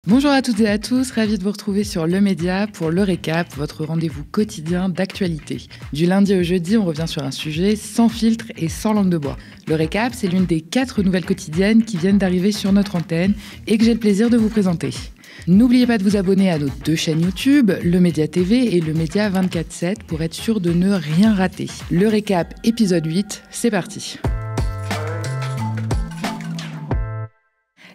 Bonjour à toutes et à tous, ravi de vous retrouver sur Le Média pour Le Récap, votre rendez-vous quotidien d'actualité. Du lundi au jeudi, on revient sur un sujet sans filtre et sans langue de bois. Le Récap, c'est l'une des 4 nouvelles quotidiennes qui viennent d'arriver sur notre antenne et que j'ai le plaisir de vous présenter. N'oubliez pas de vous abonner à nos 2 chaînes YouTube, Le Média TV et Le Média 24/7 pour être sûr de ne rien rater. Le Récap, épisode 8, c'est parti.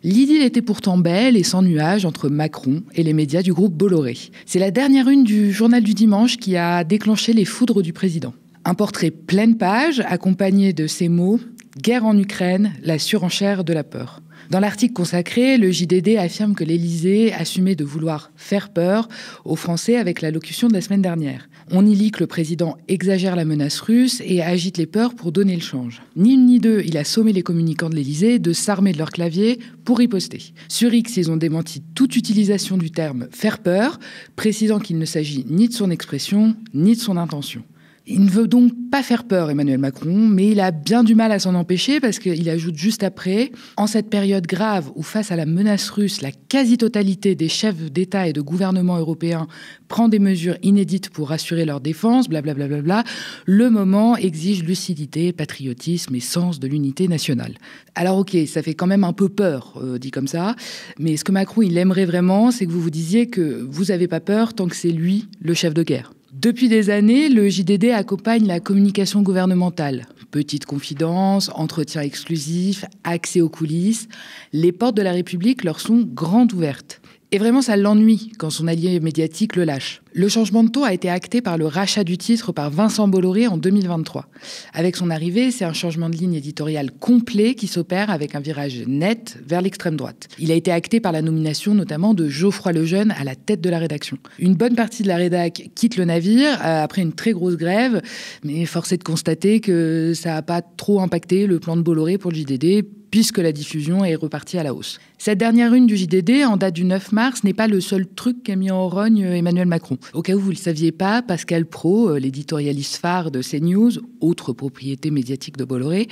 L'idylle était pourtant belle et sans nuages entre Macron et les médias du groupe Bolloré. C'est la dernière une du journal du dimanche qui a déclenché les foudres du président. Un portrait pleine page accompagné de ces mots « Guerre en Ukraine, la surenchère de la peur ». Dans l'article consacré, le JDD affirme que l'Élysée assumait de vouloir faire peur aux Français avec l'allocution de la semaine dernière. On y lit que le président exagère la menace russe et agite les peurs pour donner le change. Ni une ni deux, il a sommé les communicants de l'Élysée de s'armer de leur clavier pour riposter. Sur X, ils ont démenti toute utilisation du terme « faire peur », précisant qu'il ne s'agit ni de son expression, ni de son intention. Il ne veut donc pas faire peur, Emmanuel Macron, mais il a bien du mal à s'en empêcher parce qu'il ajoute juste après « En cette période grave où face à la menace russe, la quasi-totalité des chefs d'État et de gouvernement européens prend des mesures inédites pour assurer leur défense, blablabla, le moment exige lucidité, patriotisme et sens de l'unité nationale. » Alors ok, ça fait quand même un peu peur, dit comme ça, mais ce que Macron il aimerait vraiment, c'est que vous vous disiez que vous n'avez pas peur tant que c'est lui le chef de guerre. Depuis des années, le JDD accompagne la communication gouvernementale. Petites confidences, entretiens exclusifs, accès aux coulisses. Les portes de la République leur sont grandes ouvertes. Et vraiment, ça l'ennuie quand son allié médiatique le lâche. Le changement de ton a été acté par le rachat du titre par Vincent Bolloré en 2023. Avec son arrivée, c'est un changement de ligne éditoriale complet qui s'opère avec un virage net vers l'extrême droite. Il a été acté par la nomination notamment de Geoffroy Lejeune à la tête de la rédaction. Une bonne partie de la rédac quitte le navire après une très grosse grève, mais force est de constater que ça n'a pas trop impacté le plan de Bolloré pour le JDD, puisque la diffusion est repartie à la hausse. Cette dernière une du JDD, en date du 9 mars, n'est pas le seul truc qu'a mis en rogne Emmanuel Macron. Au cas où vous ne le saviez pas, Pascal Praud, l'éditorialiste phare de CNews, autre propriété médiatique de Bolloré,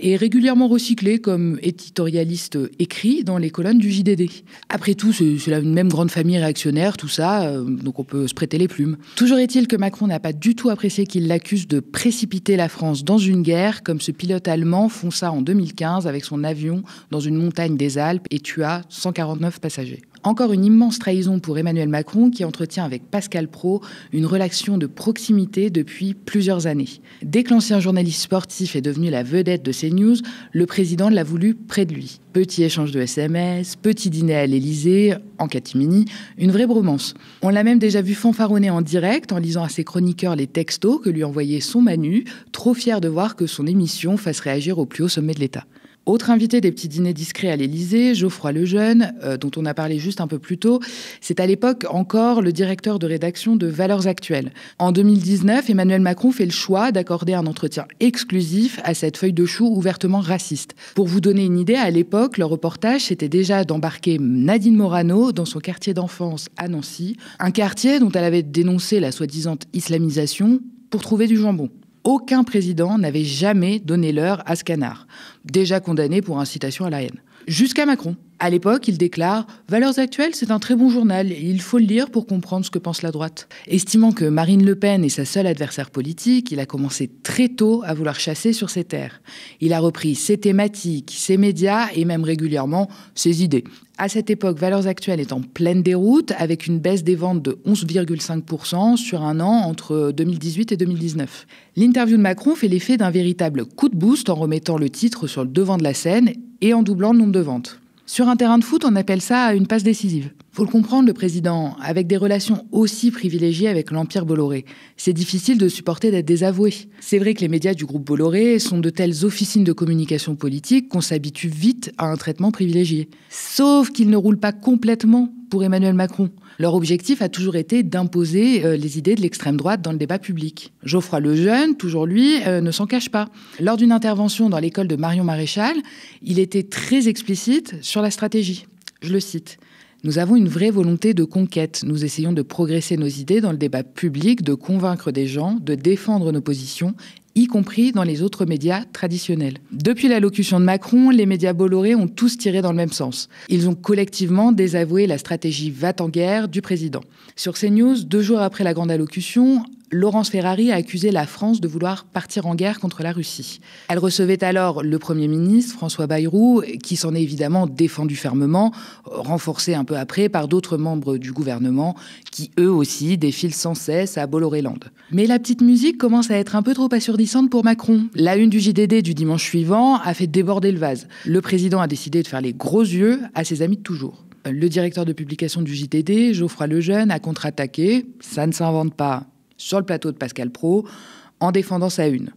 est régulièrement recyclé comme éditorialiste écrit dans les colonnes du JDD. Après tout, c'est la même grande famille réactionnaire, tout ça, donc on peut se prêter les plumes. Toujours est-il que Macron n'a pas du tout apprécié qu'il l'accuse de précipiter la France dans une guerre, comme ce pilote allemand fonça en 2015 avec son avion dans une montagne des Alpes et tua 149 passagers. Encore une immense trahison pour Emmanuel Macron qui entretient avec Pascal Praud une relation de proximité depuis plusieurs années. Dès que l'ancien journaliste sportif est devenu la vedette de CNews, le président l'a voulu près de lui. Petit échange de SMS, petit dîner à l'Élysée, en catimini, une vraie bromance. On l'a même déjà vu fanfaronner en direct en lisant à ses chroniqueurs les textos que lui envoyait son Manu, trop fier de voir que son émission fasse réagir au plus haut sommet de l'État. Autre invité des petits dîners discrets à l'Élysée, Geoffroy Lejeune, dont on a parlé juste un peu plus tôt, c'est à l'époque encore le directeur de rédaction de Valeurs Actuelles. En 2019, Emmanuel Macron fait le choix d'accorder un entretien exclusif à cette feuille de chou ouvertement raciste. Pour vous donner une idée, à l'époque, le reportage, c'était déjà d'embarquer Nadine Morano dans son quartier d'enfance à Nancy, un quartier dont elle avait dénoncé la soi-disant islamisation pour trouver du jambon. Aucun président n'avait jamais donné l'heure à ce canard, déjà condamné pour incitation à la haine. Jusqu'à Macron. À l'époque, il déclare « Valeurs Actuelles, c'est un très bon journal et il faut le lire pour comprendre ce que pense la droite ». Estimant que Marine Le Pen est sa seule adversaire politique, il a commencé très tôt à vouloir chasser sur ses terres. Il a repris ses thématiques, ses médias et même régulièrement ses idées. À cette époque, Valeurs Actuelles est en pleine déroute avec une baisse des ventes de 11,5% sur un an entre 2018 et 2019. L'interview de Macron fait l'effet d'un véritable coup de boost en remettant le titre sur le devant de la scène et en doublant le nombre de ventes. Sur un terrain de foot, on appelle ça une passe décisive. Faut le comprendre, le président, avec des relations aussi privilégiées avec l'Empire Bolloré, c'est difficile de supporter d'être désavoué. C'est vrai que les médias du groupe Bolloré sont de telles officines de communication politique qu'on s'habitue vite à un traitement privilégié. Sauf qu'ils ne roulent pas complètement pour Emmanuel Macron. Leur objectif a toujours été d'imposer les idées de l'extrême droite dans le débat public. Geoffroy Lejeune, toujours lui, ne s'en cache pas. Lors d'une intervention dans l'école de Marion Maréchal, il était très explicite sur la stratégie. Je le cite. Nous avons une vraie volonté de conquête. Nous essayons de progresser nos idées dans le débat public, de convaincre des gens, de défendre nos positions, y compris dans les autres médias traditionnels. Depuis l'allocution de Macron, les médias Bolloré ont tous tiré dans le même sens. Ils ont collectivement désavoué la stratégie va-t-en-guerre du président. Sur CNews, 2 jours après la grande allocution, Laurence Ferrari a accusé la France de vouloir partir en guerre contre la Russie. Elle recevait alors le Premier ministre, François Bayrou, qui s'en est évidemment défendu fermement, renforcé un peu après par d'autres membres du gouvernement, qui eux aussi défilent sans cesse à Bolloré-Land. Mais la petite musique commence à être un peu trop assourdissante pour Macron. La une du JDD du dimanche suivant a fait déborder le vase. Le président a décidé de faire les gros yeux à ses amis de toujours. Le directeur de publication du JDD, Geoffroy Lejeune, a contre-attaqué, ça ne s'invente pas, sur le plateau de Pascal Praud, en défendant sa une.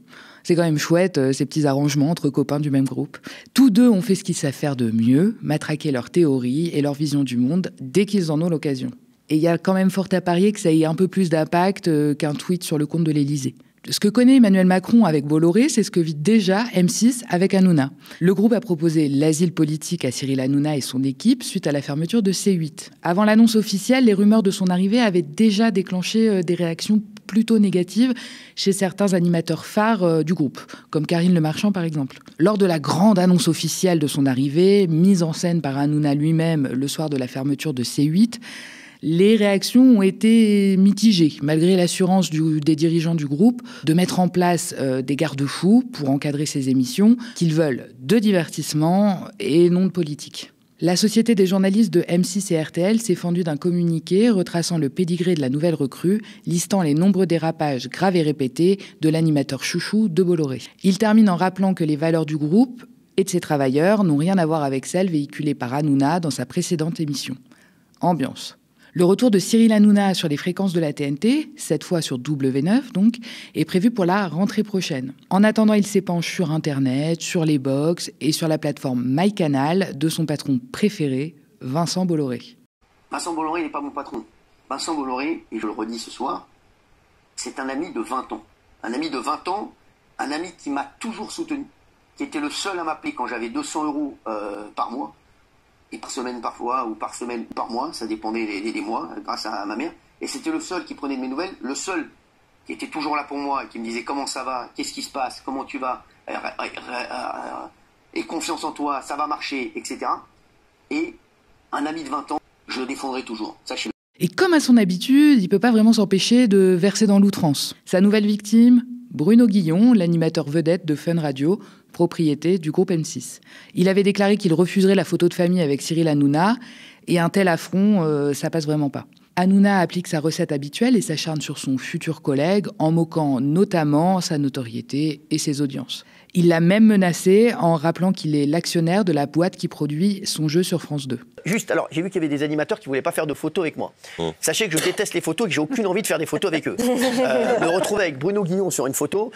C'est quand même chouette, ces petits arrangements entre copains du même groupe. Tous deux ont fait ce qu'ils savent faire de mieux, matraquer leurs théories et leur vision du monde dès qu'ils en ont l'occasion. Et il y a quand même fort à parier que ça ait un peu plus d'impact qu'un tweet sur le compte de l'Élysée. Ce que connaît Emmanuel Macron avec Bolloré, c'est ce que vit déjà M6 avec Hanouna. Le groupe a proposé l'asile politique à Cyril Hanouna et son équipe suite à la fermeture de C8. Avant l'annonce officielle, les rumeurs de son arrivée avaient déjà déclenché des réactions plutôt négatives chez certains animateurs phares du groupe, comme Karine Le Marchand par exemple. Lors de la grande annonce officielle de son arrivée, mise en scène par Hanouna lui-même le soir de la fermeture de C8, les réactions ont été mitigées, malgré l'assurance des dirigeants du groupe de mettre en place des garde-fous pour encadrer ces émissions, qu'ils veulent de divertissement et non de politique. La Société des journalistes de M6 et RTL s'est fendue d'un communiqué retraçant le pédigré de la nouvelle recrue, listant les nombreux dérapages graves et répétés de l'animateur chouchou de Bolloré. Il termine en rappelant que les valeurs du groupe et de ses travailleurs n'ont rien à voir avec celles véhiculées par Hanouna dans sa précédente émission. Ambiance. Le retour de Cyril Hanouna sur les fréquences de la TNT, cette fois sur W9 donc, est prévu pour la rentrée prochaine. En attendant, il s'épanche sur Internet, sur les box et sur la plateforme MyCanal de son patron préféré, Vincent Bolloré. Vincent Bolloré n'est pas mon patron. Vincent Bolloré, et je le redis ce soir, c'est un ami de 20 ans. Un ami de 20 ans, un ami qui m'a toujours soutenu, qui était le seul à m'appeler quand j'avais 200 € par mois. Et par semaine parfois, ou par semaine ou par mois, ça dépendait des mois, grâce à ma mère. Et c'était le seul qui prenait de mes nouvelles, le seul qui était toujours là pour moi, et qui me disait comment ça va, qu'est-ce qui se passe, comment tu vas, et confiance en toi, ça va marcher, etc. Et un ami de 20 ans, je le défendrai toujours, sachez-le. Et comme à son habitude, il ne peut pas vraiment s'empêcher de verser dans l'outrance. Sa nouvelle victime, Bruno Guillon, l'animateur vedette de Fun Radio, propriété du groupe M6. Il avait déclaré qu'il refuserait la photo de famille avec Cyril Hanouna, et un tel affront, ça passe vraiment pas. Hanouna applique sa recette habituelle et s'acharne sur son futur collègue en moquant notamment sa notoriété et ses audiences. Il l'a même menacé en rappelant qu'il est l'actionnaire de la boîte qui produit son jeu sur France 2. Juste, alors, j'ai vu qu'il y avait des animateurs qui ne voulaient pas faire de photos avec moi. Sachez que je déteste les photos et que j'ai aucune envie de faire des photos avec eux. Me retrouver avec Bruno Guillon sur une photo,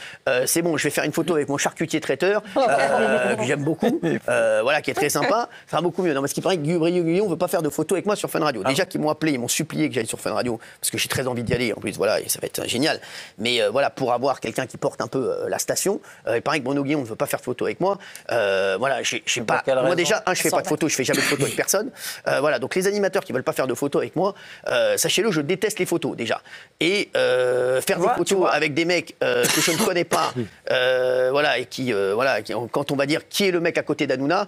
c'est bon, je vais faire une photo avec mon charcutier traiteur, que j'aime beaucoup, voilà, qui est très sympa, ça sera beaucoup mieux. Non, parce qu'il paraît que Bruno Guillon ne veut pas faire de photos avec moi sur Fun Radio. Déjà qu'ils m'ont appelé, ils m'ont supplié que j'aille sur Fun Radio, parce que j'ai très envie d'y aller, en plus, voilà, et ça va être génial. Mais voilà, pour avoir quelqu'un qui porte un peu la station, il paraît que Bruno Guillon ne veut pas faire de photos avec moi. Voilà, j'ai pas. Moi, déjà, je fais pas de photos, je fais jamais de photos avec personne. Voilà, donc les animateurs qui veulent pas faire de photos avec moi, sachez-le, je déteste les photos déjà. Et faire des photos avec des mecs que je ne connais pas, voilà, et quand on va dire qui est le mec à côté d'Hanouna,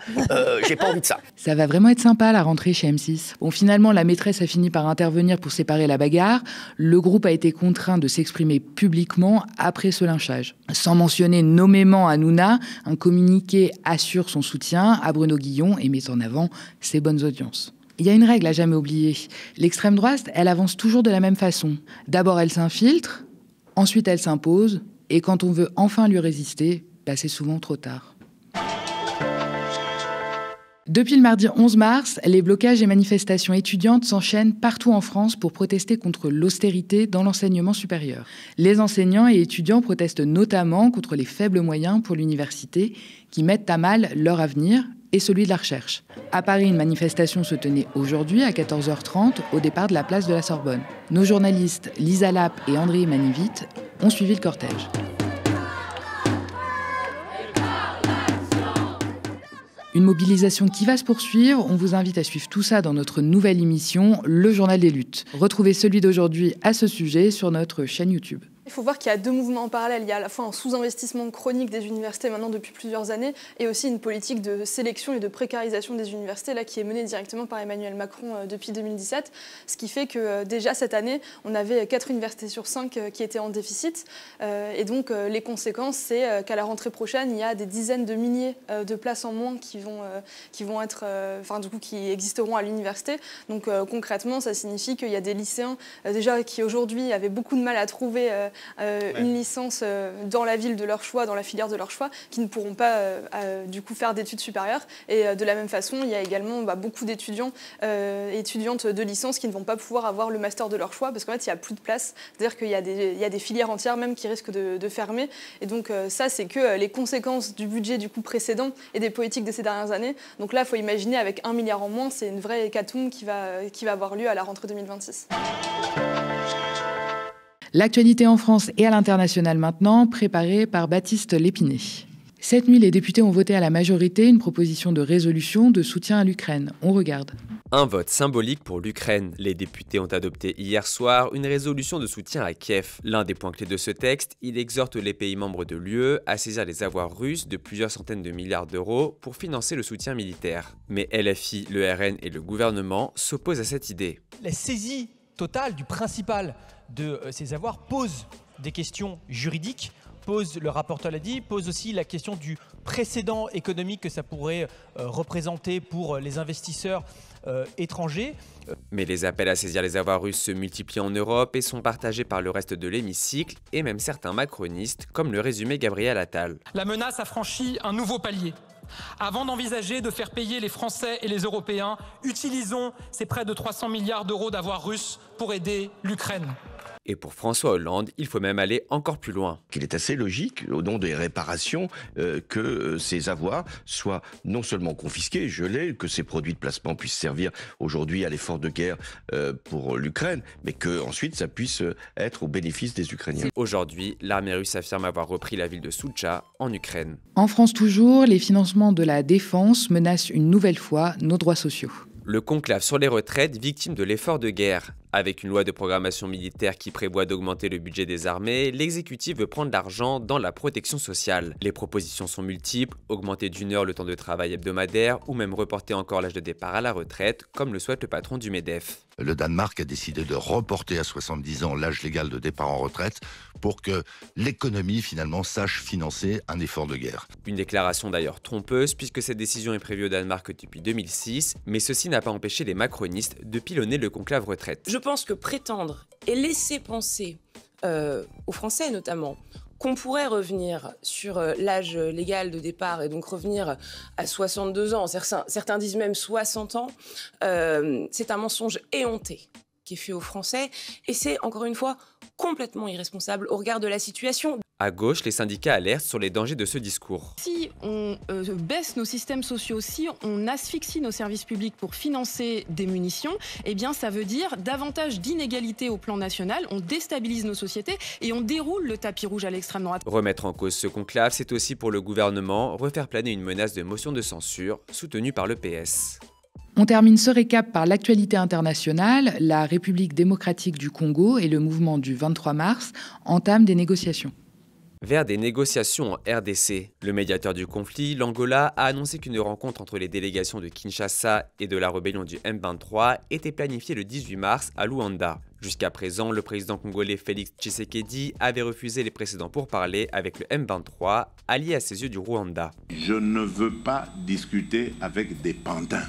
j'ai pas envie de ça. Ça va vraiment être sympa la rentrée chez M6. Bon, finalement, la maîtresse a fini par intervenir pour séparer la bagarre. Le groupe a été contraint de s'exprimer publiquement après ce lynchage. Sans mentionner nommément Hanouna, un communiqué assure son soutien à Bruno Guillon et met en avant ses bonnes audiences. Il y a une règle à jamais oublier. L'extrême droite, elle avance toujours de la même façon. D'abord, elle s'infiltre, ensuite elle s'impose, et quand on veut enfin lui résister, c'est souvent trop tard. Depuis le mardi 11 mars, les blocages et manifestations étudiantes s'enchaînent partout en France pour protester contre l'austérité dans l'enseignement supérieur. Les enseignants et étudiants protestent notamment contre les faibles moyens pour l'université qui mettent à mal leur avenir et celui de la recherche. À Paris, une manifestation se tenait aujourd'hui à 14h30 au départ de la place de la Sorbonne. Nos journalistes Lisa Lapp et André Manivit ont suivi le cortège. Une mobilisation qui va se poursuivre. On vous invite à suivre tout ça dans notre nouvelle émission, Le Journal des luttes. Retrouvez celui d'aujourd'hui à ce sujet sur notre chaîne YouTube. Il faut voir qu'il y a deux mouvements en parallèle. Il y a à la fois un sous-investissement chronique des universités maintenant depuis plusieurs années et aussi une politique de sélection et de précarisation des universités là, qui est menée directement par Emmanuel Macron depuis 2017. Ce qui fait que déjà cette année, on avait 4 universités sur 5 qui étaient en déficit. Et donc les conséquences, c'est qu'à la rentrée prochaine, il y a des dizaines de milliers de places en moins qui existeront à l'université. Donc concrètement, ça signifie qu'il y a des lycéens déjà qui aujourd'hui avaient beaucoup de mal à trouver une licence dans la ville de leur choix, dans la filière de leur choix, qui ne pourront pas du coup faire d'études supérieures. Et de la même façon, il y a également beaucoup d'étudiants et étudiantes de licence qui ne vont pas pouvoir avoir le master de leur choix parce qu'en fait, il n'y a plus de place. C'est-à-dire qu'il y a des filières entières même qui risquent de fermer. Et donc ça, c'est que les conséquences du budget du coup précédent et des politiques de ces dernières années. Donc là, il faut imaginer avec 1 milliard en moins, c'est une vraie hécatombe qui va avoir lieu à la rentrée 2026. L'actualité en France et à l'international maintenant, préparée par Baptiste Lépiné. Cette nuit, les députés ont voté à la majorité une proposition de résolution de soutien à l'Ukraine. On regarde. Un vote symbolique pour l'Ukraine. Les députés ont adopté hier soir une résolution de soutien à Kiev. L'un des points clés de ce texte, il exhorte les pays membres de l'UE à saisir les avoirs russes de plusieurs centaines de milliards d'euros pour financer le soutien militaire. Mais LFI, le RN et le gouvernement s'opposent à cette idée. La saisie totale du principal de ces avoirs pose des questions juridiques, le rapporteur l'a dit, pose aussi la question du précédent économique que ça pourrait représenter pour les investisseurs étrangers. Mais les appels à saisir les avoirs russes se multiplient en Europe et sont partagés par le reste de l'hémicycle et même certains macronistes, comme le résumait Gabriel Attal. La menace a franchi un nouveau palier. Avant d'envisager de faire payer les Français et les Européens, utilisons ces près de 300 milliards d'euros d'avoirs russes pour aider l'Ukraine. Et pour François Hollande, il faut même aller encore plus loin. Il est assez logique, au nom des réparations, que ces avoirs soient non seulement confisqués, gelés, que ces produits de placement puissent servir aujourd'hui à l'effort de guerre pour l'Ukraine, mais que ensuite ça puisse être au bénéfice des Ukrainiens. Aujourd'hui, l'armée russe affirme avoir repris la ville de Soutcha, en Ukraine. En France toujours, les financements de la défense menacent une nouvelle fois nos droits sociaux. Le conclave sur les retraites, victime de l'effort de guerre. Avec une loi de programmation militaire qui prévoit d'augmenter le budget des armées, l'exécutif veut prendre l'argent dans la protection sociale. Les propositions sont multiples, augmenter d'1 heure le temps de travail hebdomadaire ou même reporter encore l'âge de départ à la retraite, comme le souhaite le patron du MEDEF. Le Danemark a décidé de reporter à 70 ans l'âge légal de départ en retraite pour que l'économie finalement sache financer un effort de guerre. Une déclaration d'ailleurs trompeuse puisque cette décision est prévue au Danemark depuis 2006, mais ceci n'a pas empêché les macronistes de pilonner le conclave retraite. Je pense que prétendre et laisser penser aux Français notamment qu'on pourrait revenir sur l'âge légal de départ et donc revenir à 62 ans, certains disent même 60 ans, c'est un mensonge éhonté qui est fait aux Français et c'est encore une fois complètement irresponsable au regard de la situation. À gauche, les syndicats alertent sur les dangers de ce discours. Si on baisse nos systèmes sociaux, si on asphyxie nos services publics pour financer des munitions, eh bien ça veut dire davantage d'inégalités au plan national, on déstabilise nos sociétés et on déroule le tapis rouge à l'extrême droite. Remettre en cause ce conclave, c'est aussi pour le gouvernement refaire planer une menace de motion de censure soutenue par le PS. On termine ce récap par l'actualité internationale. La République démocratique du Congo et le mouvement du 23 mars entament des négociations. Vers des négociations en RDC. Le médiateur du conflit, l'Angola, a annoncé qu'une rencontre entre les délégations de Kinshasa et de la rébellion du M23 était planifiée le 18 mars à Luanda. Jusqu'à présent, le président congolais Félix Tshisekedi avait refusé les précédents pourparlers avec le M23, allié à ses yeux du Rwanda. Je ne veux pas discuter avec des pantins.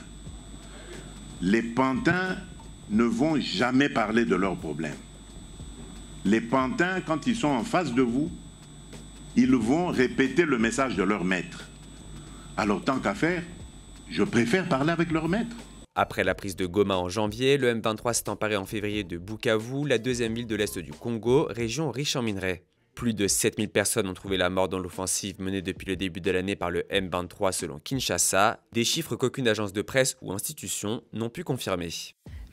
Les pantins ne vont jamais parler de leurs problèmes. Les pantins, quand ils sont en face de vous, ils vont répéter le message de leur maître. Alors tant qu'à faire, je préfère parler avec leur maître. Après la prise de Goma en janvier, le M23 s'est emparé en février de Bukavu, la deuxième ville de l'Est du Congo, région riche en minerais. Plus de 7000 personnes ont trouvé la mort dans l'offensive menée depuis le début de l'année par le M23 selon Kinshasa, des chiffres qu'aucune agence de presse ou institution n'ont pu confirmer.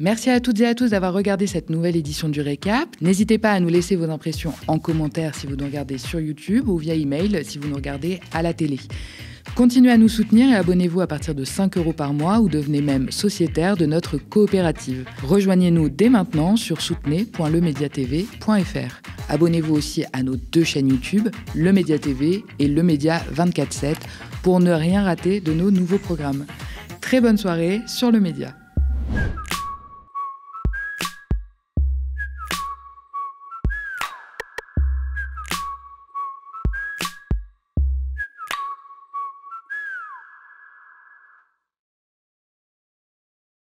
Merci à toutes et à tous d'avoir regardé cette nouvelle édition du Récap. N'hésitez pas à nous laisser vos impressions en commentaire si vous nous regardez sur YouTube ou via email si vous nous regardez à la télé. Continuez à nous soutenir et abonnez-vous à partir de 5 € par mois ou devenez même sociétaire de notre coopérative. Rejoignez-nous dès maintenant sur soutenez.lemediatv.fr. Abonnez-vous aussi à nos 2 chaînes YouTube, Le Média TV et Le Média 24/7, pour ne rien rater de nos nouveaux programmes. Très bonne soirée sur Le Média.